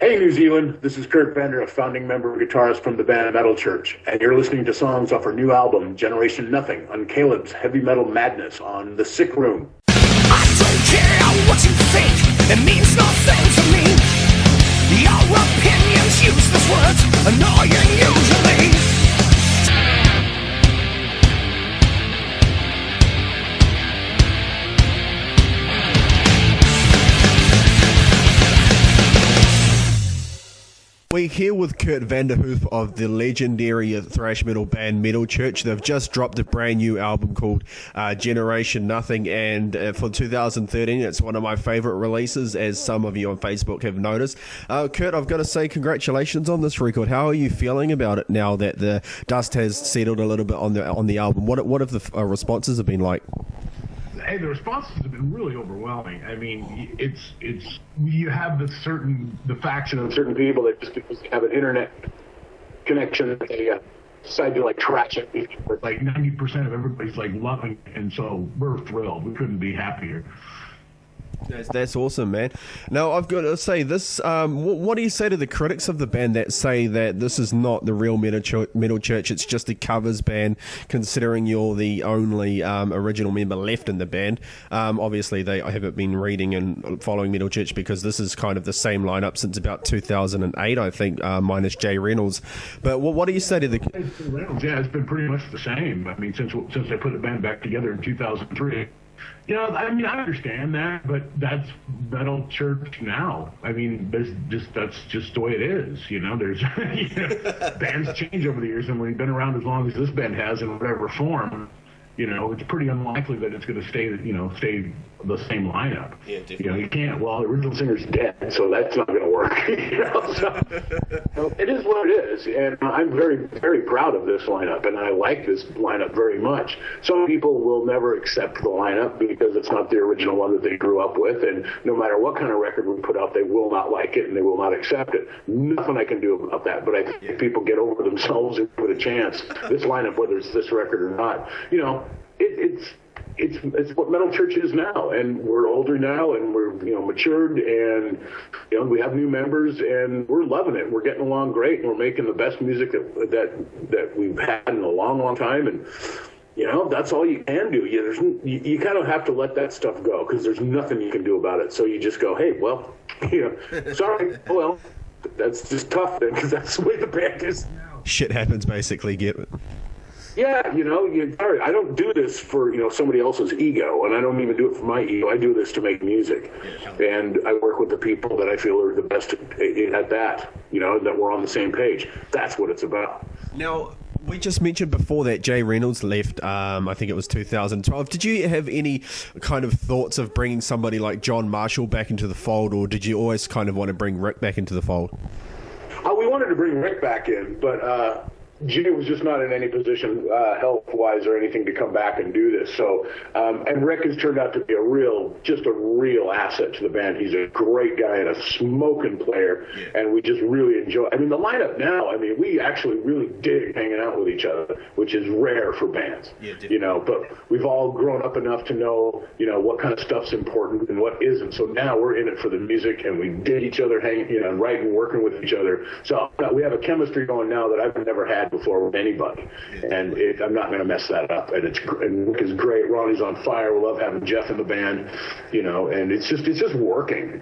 Hey, New Zealand, this is Kurdt Vanderhoof, founding member and guitarist from the band Metal Church, and you're listening to songs off our new album, Generation Nothing, on Caleb's Heavy Metal Madness on The Sick Room. I don't care what you think, it means nothing to me. Your opinions, useless words, annoying usually. We're here with Kurdt Vanderhoof of the legendary thrash metal band Metal Church. They've just dropped a brand new album called Generation Nothing, and for 2013 it's one of my favourite releases, as some of you on Facebook have noticed. Kurdt, I've got to say congratulations on this record. How are you feeling about it now that the dust has settled a little bit on the album? What have the responses have been like? Hey, the responses have been really overwhelming. I mean, it's you have the faction of certain people that just because they have an internet connection, they decide to like trash it. Like 90% of everybody's like loving it, and so we're thrilled. We couldn't be happier. That's awesome, man. Now, I've got to say this, what do you say to the critics of the band that say that this is not the real Metal Church, it's just a covers band, considering you're the only original member left in the band? Obviously, I haven't been reading and following Metal Church because this is kind of the same lineup since about 2008, I think, minus Jay Reynolds. But what do you say to the... Yeah, it's been pretty much the same. I mean, since they put the band back together in 2003. You know, I mean, I understand that, but that's Metal Church now. I mean, that's just the way it is. You know, there's bands change over the years, and when you've been around as long as this band has in whatever form, you know, it's pretty unlikely that it's going to stay the same lineup. Yeah, definitely. You know, you can't. Well, the original singer's dead, so that's not going to work. So it is what it is, and I'm very, very proud of this lineup, and I like this lineup very much. Some people will never accept the lineup because it's not the original one that they grew up with, and no matter what kind of record we put out, they will not like it and they will not accept it. Nothing I can do about that, but I think if people get over themselves and give it a chance, this lineup, whether it's this record or not, you know, it's what Metal Church is now, and we're older now, and we're matured, and we have new members, and we're loving it. We're getting along great, and we're making the best music that we've had in a long, long time, and that's all you can do. You kind of have to let that stuff go because there's nothing you can do about it. So you just go, hey, well, sorry, well, that's just tough then because that's the way the band is now. Shit happens, basically. Get it. Yeah, sorry, I don't do this for, somebody else's ego, and I don't even do it for my ego. I do this to make music, and I work with the people that I feel are the best at that, that we're on the same page. That's what it's about. Now, we just mentioned before that Jay Reynolds left, I think it was 2012. Did you have any kind of thoughts of bringing somebody like John Marshall back into the fold, or did you always kind of want to bring Rick back into the fold? We wanted to bring Rick back in, but... Jimmy was just not in any position, health-wise or anything, to come back and do this. So, and Rick has turned out to be a real asset to the band. He's a great guy and a smoking player, and we just really enjoy. I mean, the lineup now. I mean, we actually really dig hanging out with each other, which is rare for bands. But we've all grown up enough to know, what kind of stuff's important and what isn't. So now we're in it for the music, and we dig each other, hanging, writing, working with each other. So we have a chemistry going now that I've never had before with anybody, and I'm not going to mess that up. And Rick is great. Ronnie's on fire. We love having Jeff in the band, and it's just working,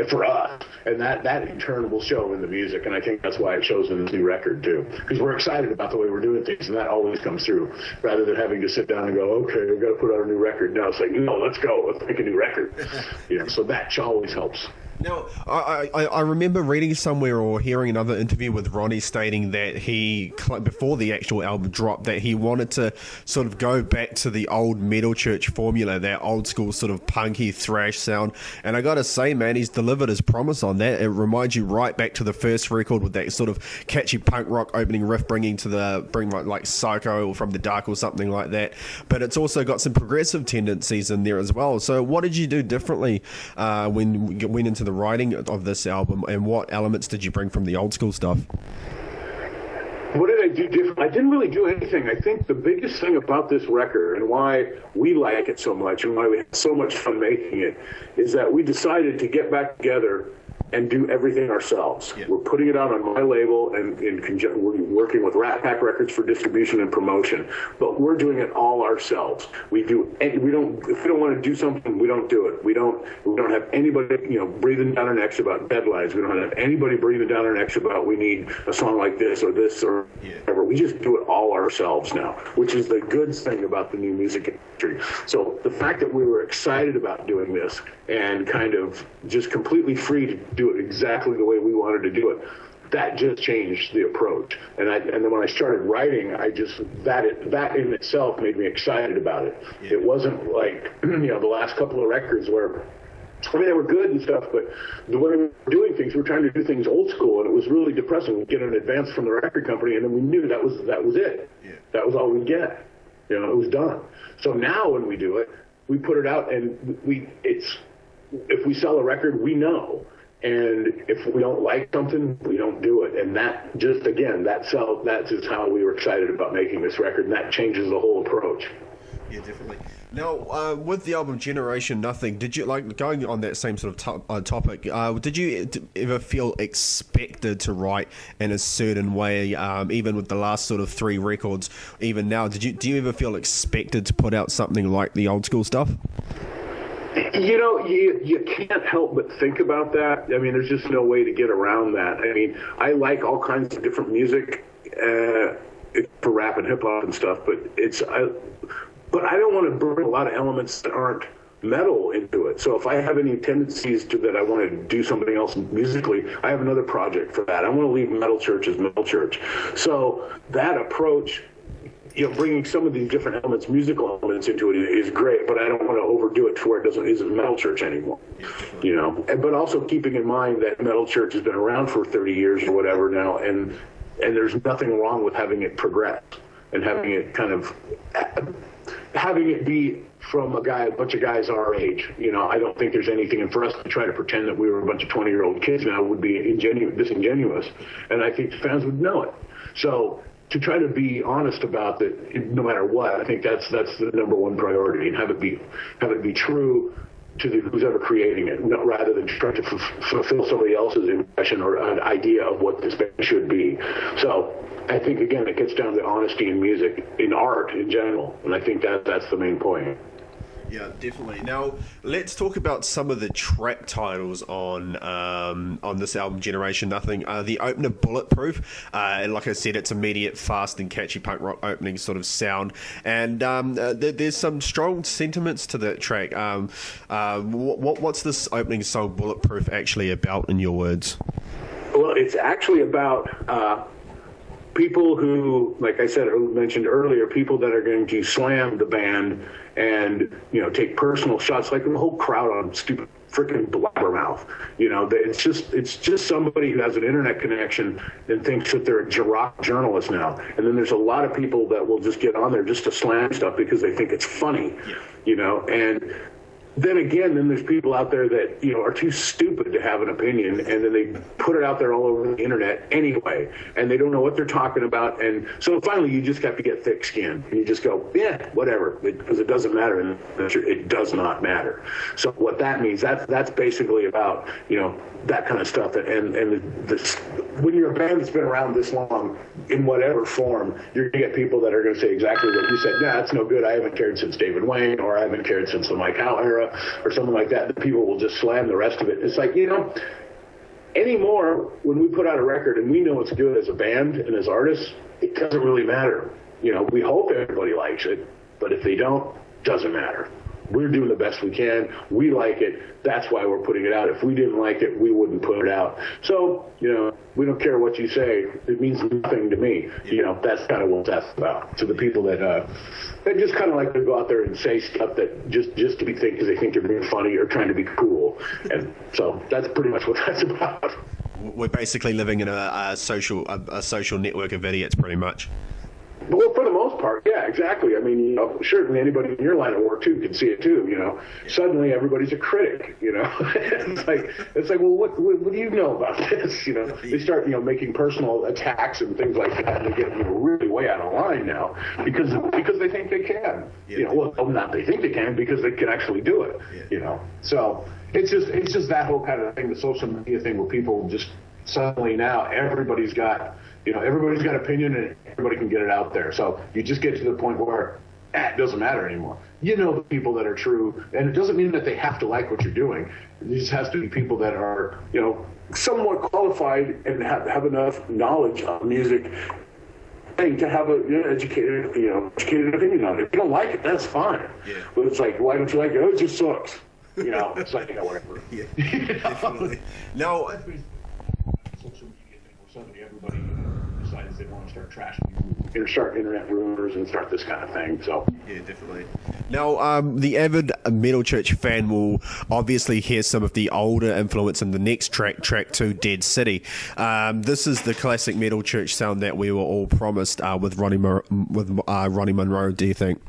for us, and that in turn will show in the music. And I think that's why it shows in this new record too, because we're excited about the way we're doing things, and that always comes through. Rather than having to sit down and go, okay, we've got to put out a new record. No, it's like, no, let's go. Let's make a new record. So that always helps. Now, I remember reading somewhere or hearing another interview with Ronnie stating that he, before the actual album dropped, that he wanted to sort of go back to the old Metal Church formula, that old school sort of punky thrash sound. And I gotta say, man, he's delivered his promise on that. It reminds you right back to the first record with that sort of catchy punk rock opening riff, bring like Psycho or From the Dark or something like that. But it's also got some progressive tendencies in there as well. So what did you do differently when you went into the writing of this album, and what elements did you bring from the old school stuff? What did I do different? I didn't really do anything. I think the biggest thing about this record and why we like it so much and why we had so much fun making it is that we decided to get back together and do everything ourselves. Yeah. We're putting it out on my label, and we're working with Rat Pack Records for distribution and promotion. But we're doing it all ourselves. If we don't want to do something, we don't do it. We don't have anybody, breathing down our necks about deadlines. We don't have anybody breathing down our necks about we need a song like this or whatever. We just do it all ourselves now, which is the good thing about the new music industry. So the fact that we were excited about doing this and kind of just completely free to do it exactly the way we wanted to do it, that just changed the approach. And then when I started writing, that in itself made me excited about it. Yeah. It wasn't like the last couple of records where, they were good and stuff, but the way we were doing things, we were trying to do things old school, and it was really depressing. We'd get an advance from the record company, and then we knew that was it. Yeah. That was all we'd get. It was done. So now when we do it, we put it out, and if we sell a record, we know. And if we don't like something, we don't do it. And that just, again, that's how we were excited about making this record, and that changes the whole approach. Yeah, definitely. Now, with the album Generation Nothing, did you, like, going on that same sort of topic, did you ever feel expected to write in a certain way, even with the last sort of 3 records, even now? Do you ever feel expected to put out something like the old school stuff? You can't help but think about that. I mean, there's just no way to get around that. I mean, I like all kinds of different music for rap and hip hop and stuff, but I don't want to bring a lot of elements that aren't metal into it. So if I have any tendencies that I want to do something else musically, I have another project for that. I want to leave Metal Church as Metal Church. So that approach, bringing some of these different elements, musical elements into it is great, but I don't want to overdo it to where it isn't Metal Church anymore, But also keeping in mind that Metal Church has been around for 30 years or whatever now, and there's nothing wrong with having it progress and having it having it be from a bunch of guys our age. I don't think there's anything, and for us to try to pretend that we were a bunch of 20-year-old kids now would be disingenuous, and I think the fans would know it. So to try to be honest about that, no matter what, I think that's the number one priority, and have it be true to who's ever creating it, rather than trying to fulfill somebody else's impression or an idea of what this band should be. So I think, again, it gets down to honesty in music, in art in general, and I think that's the main point. Yeah, definitely. Now, let's talk about some of the track titles on this album, Generation Nothing. The opener, Bulletproof. Like I said, it's immediate, fast and catchy punk rock opening sort of sound. And there's some strong sentiments to that track. What's this opening song, Bulletproof, actually about, in your words? Well, it's actually about people who, like I mentioned earlier, people that are going to slam the band and, take personal shots, like the whole crowd on stupid freaking blabbermouth. It's just somebody who has an internet connection and thinks that they're a rock journalist now. And then there's a lot of people that will just get on there just to slam stuff because they think it's funny, and then there's people out there that, are too stupid to have an opinion, and then they put it out there all over the internet anyway, and they don't know what they're talking about. And so finally you just have to get thick skin, and you just go, yeah, whatever, because it doesn't matter, and it does not matter. So what that means, that's basically about, that kind of stuff. And when you're a band that's been around this long, in whatever form, you're going to get people that are going to say exactly what you said. Nah, that's no good. I haven't cared since David Wayne, or I haven't cared since the Mike Howe era, or something like that. The people will just slam the rest of it. It's like, anymore, when we put out a record and we know it's good as a band and as artists, it doesn't really matter. We hope everybody likes it, but if they don't, doesn't matter. We're doing the best we can. We like it. That's why we're putting it out. If we didn't like it, we wouldn't put it out. So, we don't care what you say. It means nothing to me. That's kind of what that's about. To the people that just kind of like to go out there and say stuff that just to be think because they think you're being funny or trying to be cool. And so that's pretty much what that's about. We're basically living in a social network of idiots, pretty much. Well, for the most part, yeah, exactly. I mean, certainly anybody in your line of work too can see it too. Suddenly everybody's a critic. It's like, well, what do you know about this? They start making personal attacks and things like that. And they get really way out of line now because they think they can. Well, not they think they can, because they can actually do it. So it's just that whole kind of thing, the social media thing, where people just suddenly now everybody's got opinion and everybody can get it out there. So you just get to the point where it doesn't matter anymore. The people that are true, and it doesn't mean that they have to like what you're doing. It just has to be people that are, somewhat qualified and have enough knowledge of music to have a educated opinion on it. If you don't like it, that's fine. Yeah. But it's like, why don't you like it? Oh, it just sucks. It's like, whatever. Yeah, definitely. Now, social media thing where suddenly everybody decides they want to start trashing, start internet rumors and start this kind of thing. So yeah, definitely. Now, the avid Metal Church fan will obviously hear some of the older influence in the next track 2, Dead City. This is the classic Metal Church sound that we were all promised with Ronny Munroe. Do you think?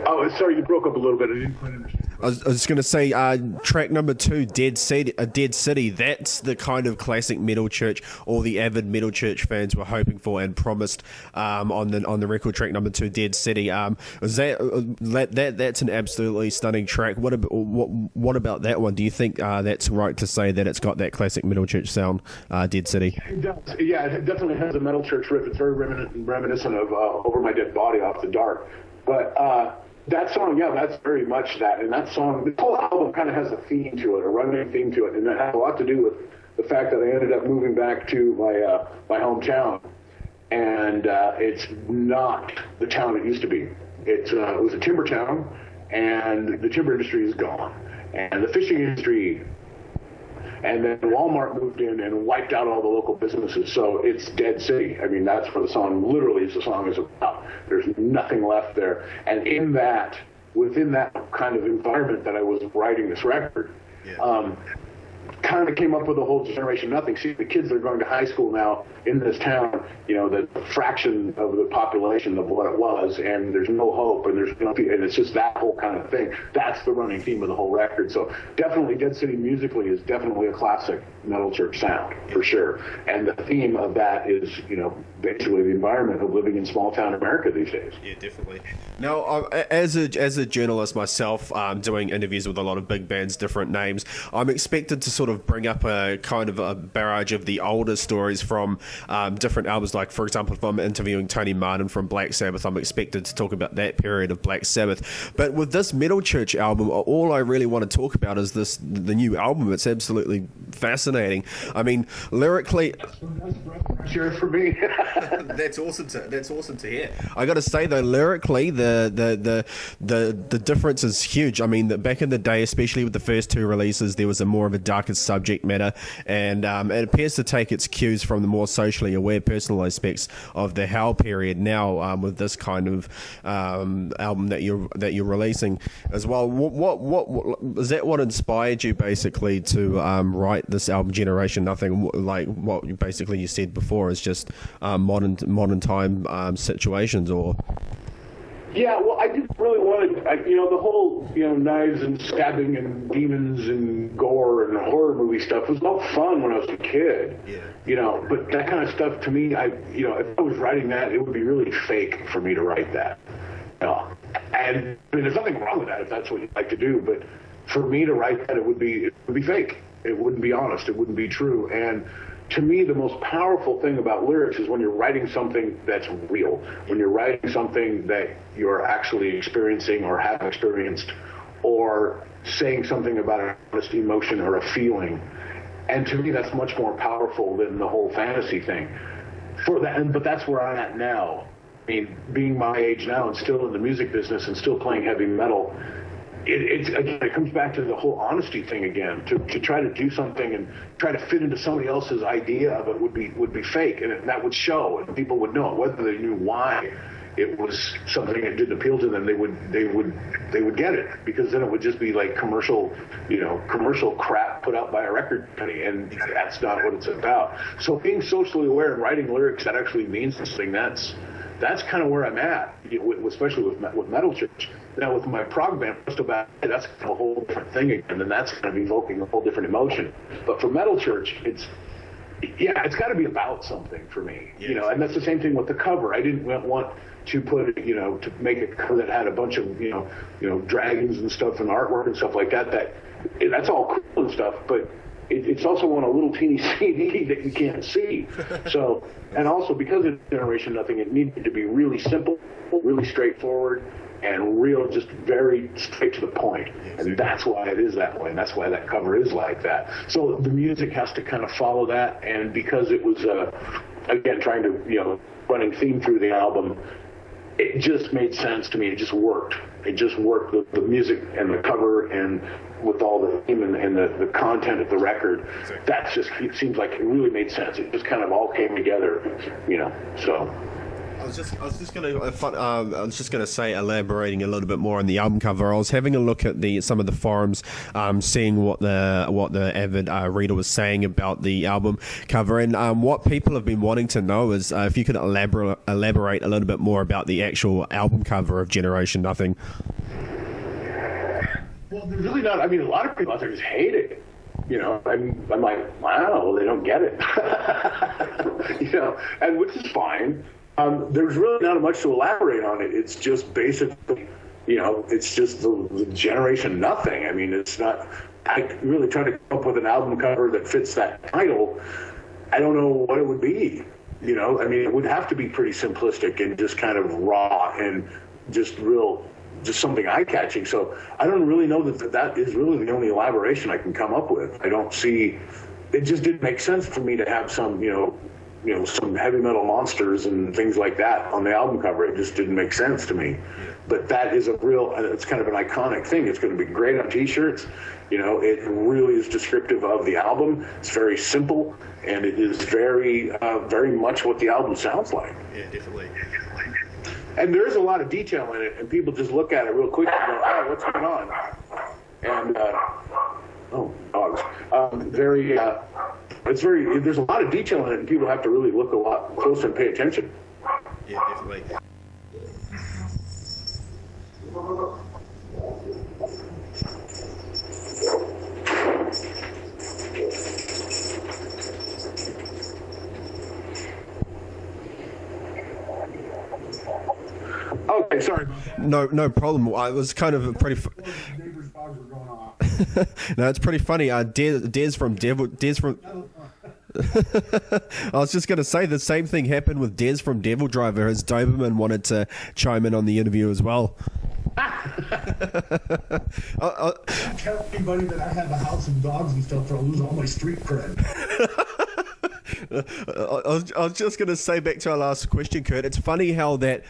Oh, sorry, you broke up a little bit. I didn't quite understand. I was just going to say, track number 2, Dead City, that's the kind of classic Metal Church all the avid Metal Church fans were hoping for and promised on the record. Track number 2, Dead City. Is that's an absolutely stunning track. What about that one? Do you think that's right to say that it's got that classic Metal Church sound, Dead City? It does. Yeah, it definitely has a Metal Church riff. It's very reminiscent of Over My Dead Body Off the Dark. But that song, yeah, that's very much that. And that song, the whole album kind of has a theme to it, a running theme to it. And that has a lot to do with the fact that I ended up moving back to my hometown. And it's not the town it used to be. It was a timber town, and the timber industry is gone. And the fishing industry, and then Walmart moved in and wiped out all the local businesses. So it's Dead City. I mean, that's what the song literally is. The song is about. There's nothing left there. And within that kind of environment that I was writing this record, kind of came up with a whole generation nothing. See, the kids that are going to high school now in this town, the fraction of the population of what it was, and there's no hope, and and it's just that whole kind of thing. That's the running theme of the whole record. So definitely Dead City musically is definitely a classic Metal Church sound, for sure. And the theme of that is, basically the environment of living in small town America these days. Yeah, definitely. Now, as a journalist myself, doing interviews with a lot of big bands, different names, I'm expected to sort of bring up a kind of a barrage of the older stories from different albums. Like, for example, if I'm interviewing Tony Martin from Black Sabbath, I'm expected to talk about that period of Black Sabbath. But with this Metal Church album, all I really want to talk about is the new album. It's absolutely fascinating. I mean, lyrically, sure for me. That's awesome to hear. I got to say though, lyrically, the difference is huge. I mean, back in the day, especially with the first 2 releases, there was a more of a darker subject matter, and it appears to take its cues from the more socially aware personal aspects of the Hell period. Now, with this kind of album that you're releasing as well, what is that? What inspired you basically to write this album, Generation Nothing? Like what basically you said before is just modern time situations, or? Yeah, well, I didn't really want to, the whole, knives and stabbing and demons and gore and horror movie stuff was all fun when I was a kid. Yeah. But that kind of stuff to me, if I was writing that, it would be really fake for me to write that. And I mean, there's nothing wrong with that if that's what you'd like to do, but for me to write that, it would be fake. It wouldn't be honest. It wouldn't be true. And to me, the most powerful thing about lyrics is when you're writing something that's real, when you're writing something that you're actually experiencing or have experienced, or saying something about an honest emotion or a feeling. And to me, that's much more powerful than the whole fantasy thing. But that's where I'm at now. I mean, being my age now and still in the music business and still playing heavy metal, it comes back to the whole honesty thing again. To try to do something and try to fit into somebody else's idea of it would be fake, and that would show, and people would know it. Whether they knew why it was something that didn't appeal to them, they would get it, because then it would just be like commercial crap put out by a record company, and that's not what it's about. So being socially aware and writing lyrics that actually means something, that's kind of where I'm at, especially with Metal Church. Now with my prog band, Crystal Ballet, that's a whole different thing again, and that's kind of evoking a whole different emotion. But for Metal Church, it's got to be about something for me, and that's the same thing with the cover. I didn't want to put it, to make a cover that had a bunch of, dragons and stuff and artwork and stuff like that. That's all cool and stuff, but it's also on a little teeny CD that you can't see. So, and also because of Generation Nothing, it needed to be really simple, really straightforward, and real, just very straight to the point. And that's why it is that way, and that's why that cover is like that. So the music has to kind of follow that, and because it was, again, trying to, running theme through the album, it just made sense to me. It just worked. It just worked, the music and the cover, and with all the theme and the content of the record. It seems like it really made sense. It just kind of all came together, so. I was just gonna say, elaborating a little bit more on the album cover. I was having a look at some of the forums, seeing what the avid reader was saying about the album cover, and what people have been wanting to know is if you could elaborate a little bit more about the actual album cover of Generation Nothing. Well, there's really not. I mean, a lot of people out there just hate it. I'm like, wow, they don't get it. And which is fine. There's really not much to elaborate on it. It's just basically, it's just the Generation Nothing. I mean, it's not. I really try to come up with an album cover that fits that title. I don't know what it would be. I mean, it would have to be pretty simplistic and just kind of raw and just something eye-catching. So I don't really know that is really the only elaboration I can come up with. I don't see. It just didn't make sense for me to have some, some heavy metal monsters and things like that on the album cover. It just didn't make sense to me. But that is it's kind of an iconic thing. It's going to be great on t-shirts. It really is descriptive of the album. It's very simple, and it is very, very much what the album sounds like. Yeah, definitely. And there's a lot of detail in it, and people just look at it real quick and go, oh, what's going on? And, dogs. There's a lot of detail in it, and people have to really look a lot closer and pay attention. Yeah, definitely. Okay, sorry. No problem. I was kind of a pretty. Neighbors' dogs were going off. No, it's pretty funny. Des from. I was just going to say the same thing happened with Des from Devil Driver. His Doberman wanted to chime in on the interview as well. Tell anybody that I have a house and dogs and stuff, or I'll lose all my street cred. I was just going to say, back to our last question, Kurt, it's funny how that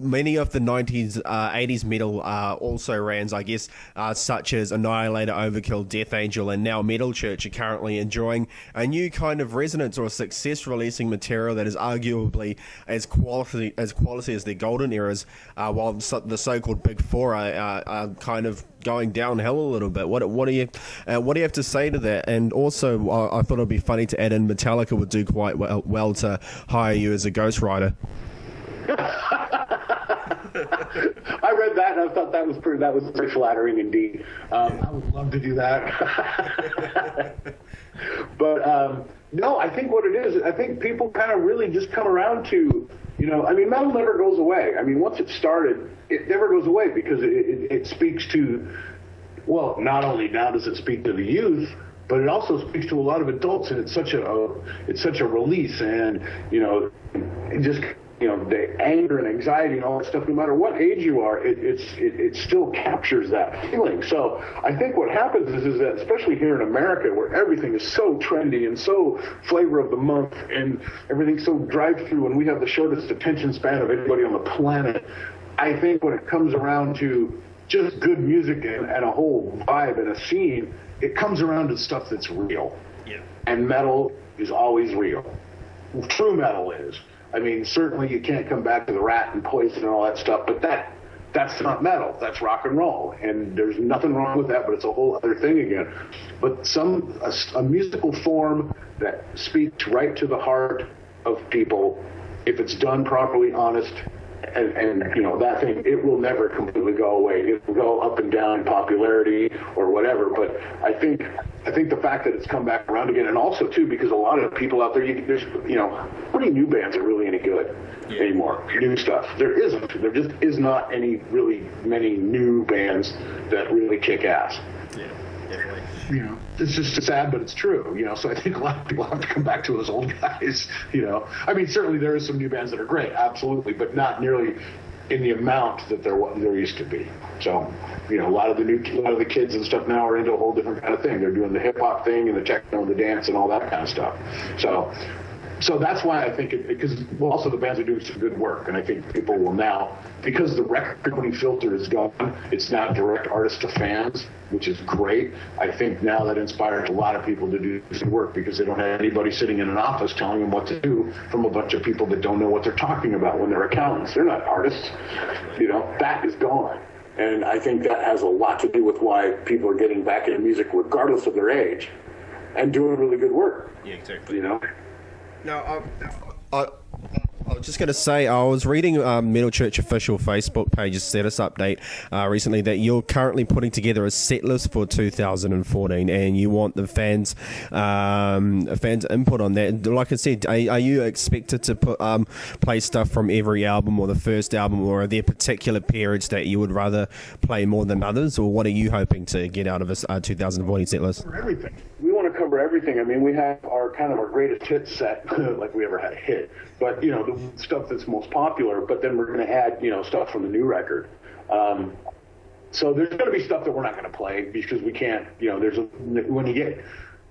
many of the 90s, 80s metal also rans, I guess, such as Annihilator, Overkill, Death Angel, and now Metal Church are currently enjoying a new kind of resonance or success, releasing material that is arguably as quality as their golden eras, while the so-called Big Four are kind of going downhill a little bit. What do you have to say to that? And also, I thought it'd be funny to add in Metallica would do quite well to hire you as a ghostwriter. I read that and I thought that was pretty flattering indeed. I would love to do that. But no, I think what it is, I think people kind of really just come around to, I mean, metal never goes away. I mean, once it started, it never goes away because it speaks to, well, not only now does it speak to the youth, but it also speaks to a lot of adults, and it's such a release, and the anger and anxiety and all that stuff. No matter what age you are, it still captures that feeling. So I think what happens is that, especially here in America, where everything is so trendy and so flavor of the month, and everything's so drive-through, and we have the shortest attention span of anybody on the planet. I think when it comes around to just good music and a whole vibe and a scene, it comes around to stuff that's real. Yeah. And metal is always real. True metal is. I mean, certainly you can't come back to the Rat and Poison and all that stuff, but that's not metal. That's rock and roll. And there's nothing wrong with that, but it's a whole other thing again. But a musical form that speaks right to the heart of people if it's done properly, honest, and you know, that thing, it will never completely go away. It will go up and down in popularity or whatever. But I think the fact that it's come back around again, and also too because a lot of people out there, there's, you know, how many new bands are really any good anymore? New stuff. There isn't. There just is not any really many new bands that really kick ass. Yeah, definitely. You know, it's just sad, but it's true. You know, so I think a lot of people have to come back to those old guys. You know, I mean, certainly there is some new bands that are great, absolutely, but not nearly in the amount that there used to be. So, you know, a lot of the kids and stuff now are into a whole different kind of thing. They're doing the hip hop thing and the techno and the dance and all that kind of stuff. So that's why I think because also the bands are doing some good work, and I think people will now, because the record company filter is gone, it's now direct artist to fans, which is great. I think now that inspires a lot of people to do some work because they don't have anybody sitting in an office telling them what to do from a bunch of people that don't know what they're talking about when they're accountants. They're not artists. You know, that is gone. And I think that has a lot to do with why people are getting back into music regardless of their age and doing really good work. Yeah, exactly. You know? No, I was just going to say, I was reading Metal Church official Facebook page's status update recently that you're currently putting together a set list for 2014, and you want the fans' input on that. Like I said, are you expected to play stuff from every album or the first album, or are there particular periods that you would rather play more than others, or what are you hoping to get out of this 2014 set list? Everything. We want to cover everything. I mean, we have our greatest hit set, like we ever had a hit. But, you know, the stuff that's most popular, but then we're going to add, you know, stuff from the new record. So there's going to be stuff that we're not going to play because we can't, you know, when you get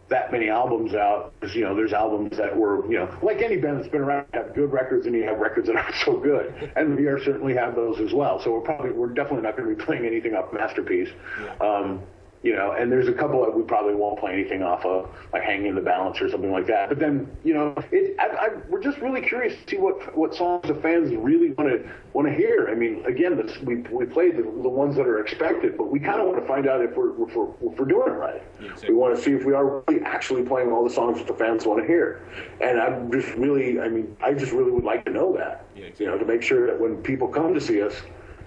that many albums out, you know, there's albums that were, you know, like any band that's been around, you have good records and you have records that aren't so good. And we certainly have those as well. So we're definitely not going to be playing anything off Masterpiece. Yeah. You know, and there's a couple that we probably won't play anything off of, like Hanging in the Balance or something like that. But then, you know, we're just really curious to see what songs the fans really want to hear. I mean, again, we played the ones that are expected, but we kind of want to find out if we're doing it right. Yeah, exactly. We want to see if we are really actually playing all the songs that the fans want to hear. And I just really would like to know that, yeah, exactly. You know, to make sure that when people come to see us,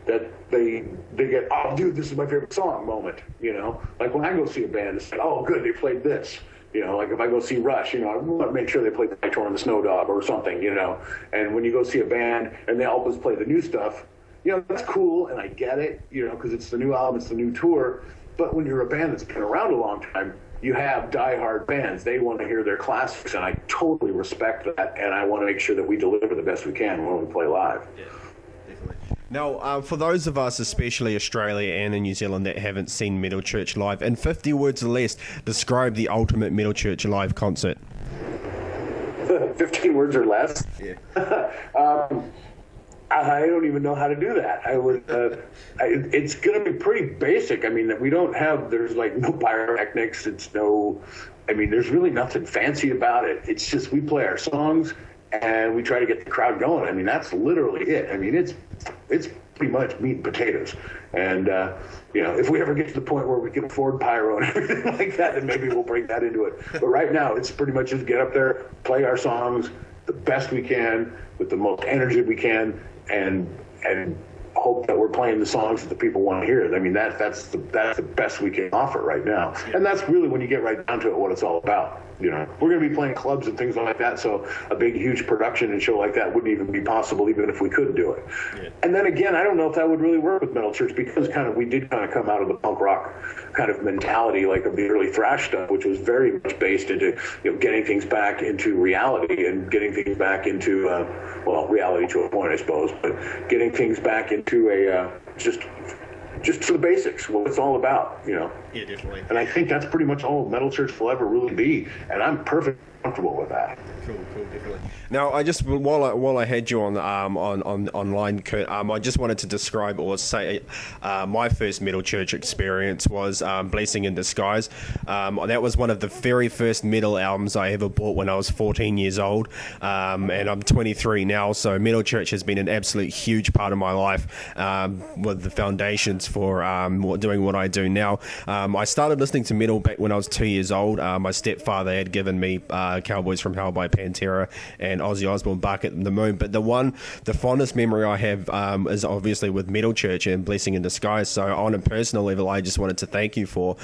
that they get, oh, dude, this is my favorite song moment, you know? Like when I go see a band, it's like, oh, good, they played this. You know, like if I go see Rush, you know, I want to make sure they play the Tour and the Snow Dog or something, you know? And when you go see a band and they always play the new stuff, you know, that's cool, and I get it, you know, because it's the new album, it's the new tour. But when you're a band that's been around a long time, you have diehard fans. They want to hear their classics, and I totally respect that, and I want to make sure that we deliver the best we can when we play live. Yeah. Now, for those of us, especially Australia and in New Zealand, that haven't seen Metal Church live, in 50 words or less, describe the ultimate Metal Church live concert. 15 words or less? Yeah. I don't even know how to do that. It's going to be pretty basic. I mean, there's like no pyrotechnics. There's really nothing fancy about it. It's just we play our songs and we try to get the crowd going. I mean, that's literally it. I mean, it's pretty much meat and potatoes. And, you know, if we ever get to the point where we can afford pyro and everything like that, then maybe we'll bring that into it. But right now, it's pretty much just get up there, play our songs the best we can with the most energy we can, and hope that we're playing the songs that the people want to hear. I mean, that's the best we can offer right now. And that's really, when you get right down to it, what it's all about. You know, we're going to be playing clubs and things like that, so a big, huge production and show like that wouldn't even be possible, even if we could do it. Yeah. And then again, I don't know if that would really work with Metal Church, because we did come out of the punk rock kind of mentality, like of the early thrash stuff, which was very much based into, you know, getting things back into reality and getting things back into, reality to a point, I suppose, but getting things back into a just to the basics, what it's all about, you know. Yeah, definitely. And I think that's pretty much all Metal Church will ever really be, and I'm perfectly comfortable with that. Cool, definitely. Now, I just while I had you on online, Kurt, I just wanted to describe or say my first Metal Church experience was Blessing in Disguise. That was one of the very first metal albums I ever bought when I was 14 years old, and I'm 23 now. So Metal Church has been an absolute huge part of my life, with the foundations for doing what I do now. I started listening to metal back when I was 2 years old. My stepfather had given me Cowboys from Hell by Pantera and Ozzy Osbourne, Bark at the Moon. But the fondest memory I have is obviously with Metal Church and Blessing in Disguise. So on a personal level, I just wanted to thank you for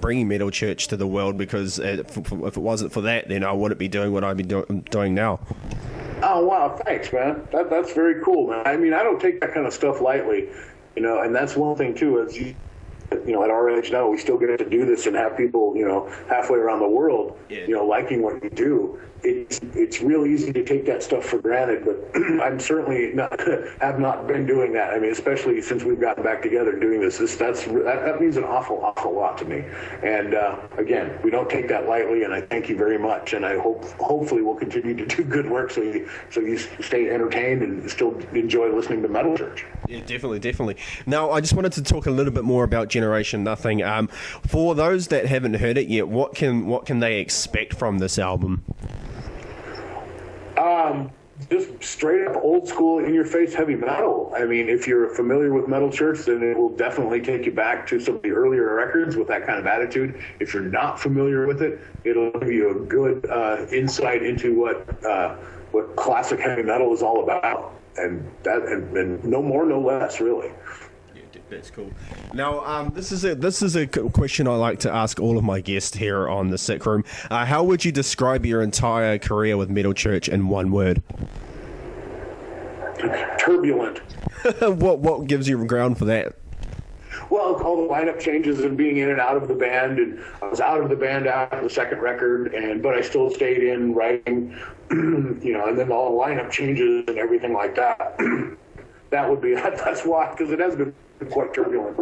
bringing Metal Church to the world, because if it wasn't for that, then I wouldn't be doing what I'd be doing now. Oh, wow. Thanks, man. That's very cool, man. I mean, I don't take that kind of stuff lightly, and that's one thing, too, is at our age now, we still get to do this and have people, halfway around the world, liking what we do. It's real easy to take that stuff for granted, but I'm certainly have not been doing that. I mean, especially since we've gotten back together doing this. That means an awful lot to me. And again, we don't take that lightly, and I thank you very much. And I hopefully we'll continue to do good work so you stay entertained and still enjoy listening to Metal Church. Yeah, definitely. Now, I just wanted to talk a little bit more about Generation Nothing. For those that haven't heard it yet, what can they expect from this album? Just straight up old school, in your face heavy metal. I mean, if you're familiar with Metal Church, then it will definitely take you back to some of the earlier records with that kind of attitude. If you're not familiar with it, it'll give you a good insight into what classic heavy metal is all about, and no more, no less, really. That's cool. Now, this is a question I like to ask all of my guests here on the Sick Room. How would you describe your entire career with Metal Church in one word? Turbulent. What gives you ground for that? Well, all the lineup changes and being in and out of the band, and I was out of the band after the second record, but I still stayed in writing, and then all the lineup changes and everything like that. That's why, because it has been quite turbulent.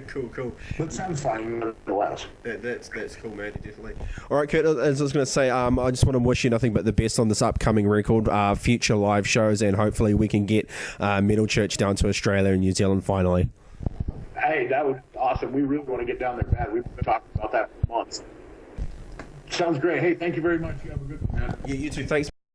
Cool. That sounds fine, nonetheless. That's cool, man, definitely. All right, Kurt, as I was going to say, I just want to wish you nothing but the best on this upcoming record, future live shows, and hopefully we can get Metal Church down to Australia and New Zealand finally. Hey, that would be awesome. We really want to get down there bad. We've been talking about that for months. Sounds great. Hey, thank you very much. You have a good one, man. Yeah, you too. Thanks.